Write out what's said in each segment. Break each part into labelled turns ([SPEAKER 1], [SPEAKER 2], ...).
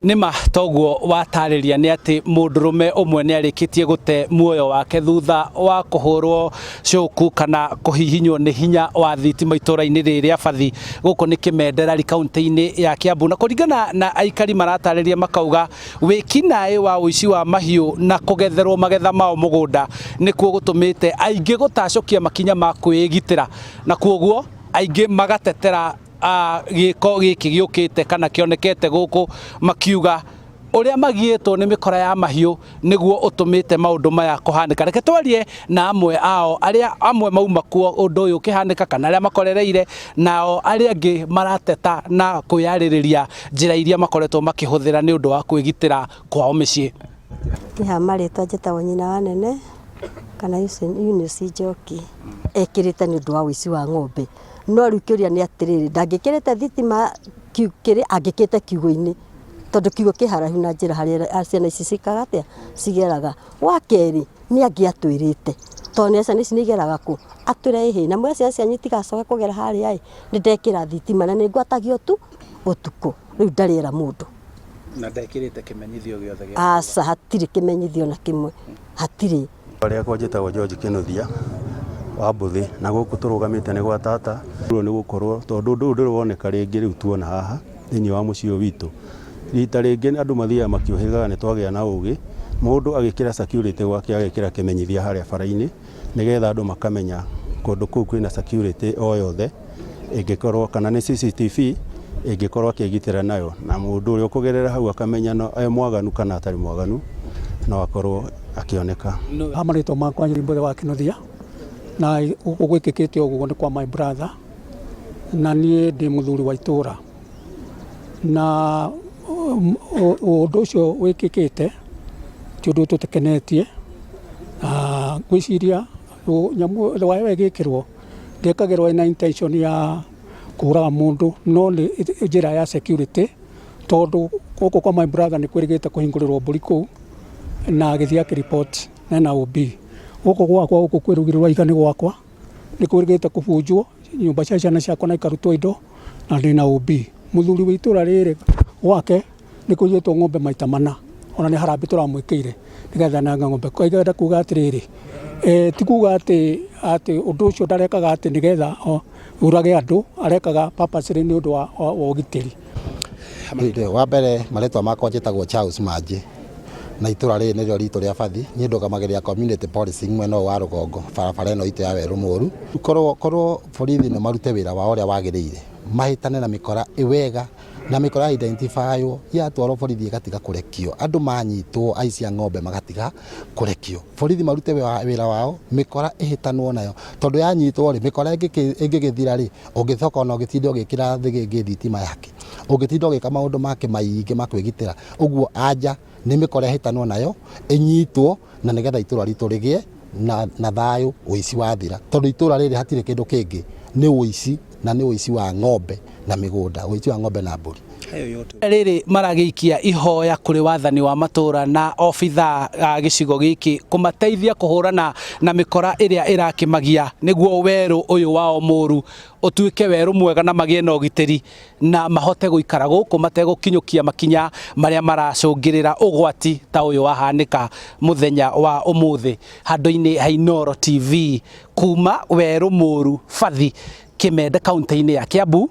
[SPEAKER 1] Nima toguo watariria ni ati mundurume umwe ni arikitie gute muoyo wake thutha wa kuhurwo cuku kana kuhihinywo ni hinya wa thitima itũra-inĩ rĩrĩa Bathi guku ni Kimenderari kaunti-inĩ ya Kiambu. Na kuringana na aikari maratariria makauga wikinaĩ wa uici wa mahiũ na kugetherwo magetha mao mugunda nikuo gutumite aingi gutacokia makinya ma kwĩgitĩra, na kuoguo aingi magatetera giko giki giukite kana kionekete guku makiuga uria magietwo ni mikora ya mahiũ niguo utumite maundu maya kuhanika. Reke twarie na amwe ao aria amwe mauma kuo undu uyu kihanika kana aria makorereire nao aria angi marateta na kuyaririria njira iria makoretwo makihuthira ni undu wa kwigitira kwao micii.
[SPEAKER 2] Kiha maritwa njitagwo nyina wa nene kana Eunice Njoki ekirite ni undu wa uici wa ng'ombe, no riu kiuria ni atiriri ndangikirite thitima kiri angikite kiugo-ini tondu kiugo kiharahu na njira haria ciana ici cikaga atia cigeraga. Wa keri ni angiatwirite tondu ciana ici nigeraga ku atwire ihi na mwe ciana cianyu tigacoke kugera haria ni ndekira thitima na ningwatagio tu utuku riu ndariera mundu
[SPEAKER 1] na ndekirite kimenyithio giothe
[SPEAKER 2] asa hatiri kimenyithio na kimwe hatiri.
[SPEAKER 3] Riakwa njitagwo George Kinuthia wa Mbuthi na guku turugamite ni gwa tata ru ni gukorwo tondu ndu ndirwoneka ringi riu tuona haha thini wa mucio witu rita ringi andu mathia makiohigaga ni twagia na ugi mundu agikira security gwake agikira kimenyithia haria bara-ini nigetha andu makamenya kundu kuu kwina security o yothe ingikorwo kana ni CCTV ingikorwo akigitira nayo na mundu uri ukugerera hau akamenya no mwaganu kana atari mwaganu no akorwo akioneka.
[SPEAKER 4] Amarito makwa Mbere wa Kinuthia na ugwikikite uguo ni kwa my brother na nie ndi muthuri wa itura na undu ucio wikikite ti undu tutikenetie gwiciria nyamu wae gikirwo ndekagirwo ina intention ya kuraga mundu no ni njira ya security tondu guku kwa my brother ni kwirigite kuhingurirwo mburi kuu na agithia report na OB guku gwakwa guku kwirugirwa igani gwakwa ni kwirigite kubunjwo nyumba cia ciana ciakwa na ikarutwo indo na ndina OB. Muthuri wa itura riri wake ni kuyetwo ng'ombe maita mana ona ni harambi turamwikire nigetha na ng'ombe kwaiga kuga atiriri ti kuga ati undu ucio ndarekaga ati nigetha urage andu arekaga purposely ni undu wa ugitiri.
[SPEAKER 5] Wa mbere maritwa makwa njitagwo Charles Manji na itura riri nirio ritu ria Bathi ni ndugamagiria community policing mwena wa rugongo barabara ino itu ya Weru Muru korwo borithi ni marute wira wa uria wagiriire mahitane na mikora iwega na mikora identify ya twaro borithi igatiga kurekio andu manyitwo aici a ng'ombe magatiga kurekio borithi marute wira wao mikora ihitanwo nayo tondu yanyitwo ri mikora ingigithira ri ungithoka ona ugitinde ugikira thigi thitima yake ugitinde ugika maundu make maingi makwigitira uguo anja ni mikora ihitanwo nayo inyitwo na nigetha itura ritu rigie na thayu uici wa thira tondu itura riri hatire kindu kingi ni uici na ni uici wa ng'ombe na migunda uici wa ng'ombe na mburi.
[SPEAKER 1] Riri maragiikia ihoya kuri wathani wa matura na ofitha gicigo giki kumateithia kuhurana na mikora iria irakimagia niguo weru uyu wao Muru utuike weru mwega na magie na ugitiri na mahote guikara guku mategukinyukia makinya maria maracungirira ugwati ta uyu wahanika muthenya wa umuthi. Handu-ini ha Inooro TV kuma Weru Muru Bathi Kimende kaunti-ini ya Kiambu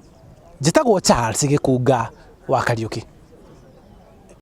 [SPEAKER 1] njitagwo Charles Gikunga wa Kariuki.